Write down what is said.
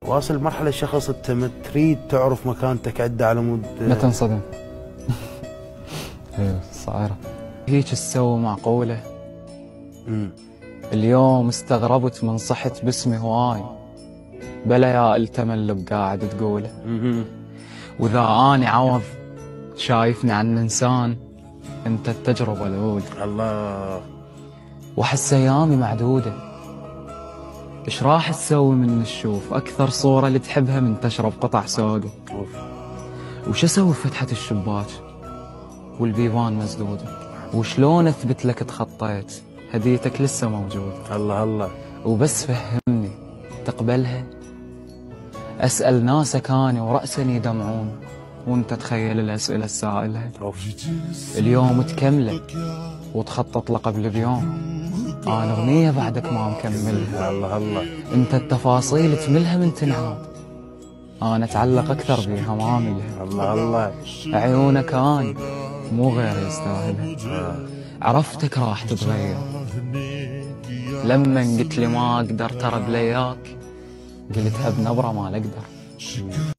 واصل مرحلة شخص انت تريد تعرف مكانتك عنده على مود ما تنصدم. ايوه صايرة هيك تسوي معقولة. اليوم استغربت من صحت باسمي هواي، بلا يا التملق قاعد تقوله. واذا اني عوض شايفني عن انسان، انت التجربة الاولى. الله. واحس ايامي معدودة، ايش راح تسوي من الشوف اكثر صورة اللي تحبها من تشرب قطع سودا؟ وش اسوي فتحة الشباك والبيبان مسدودة؟ وشلون اثبت لك تخطيت هديتك لسه موجودة؟ الله الله. وبس فهمني تقبلها؟ اسأل ناسك اني ورأسني يدمعون، وانت تخيل الاسئلة السائلها. اليوم تكمله وتخطط له قبل بيوم، انا اغنية بعدك ما مكملها. الله الله. انت التفاصيل تملها من تنعاد، انا اتعلق اكثر بيها ما املها. الله الله. عيونك اني مو غير يستاهلها. عرفتك راح تتغير لما قلت لي ما اقدر ترى بلياك، قلتها بنبرة ما اقدر.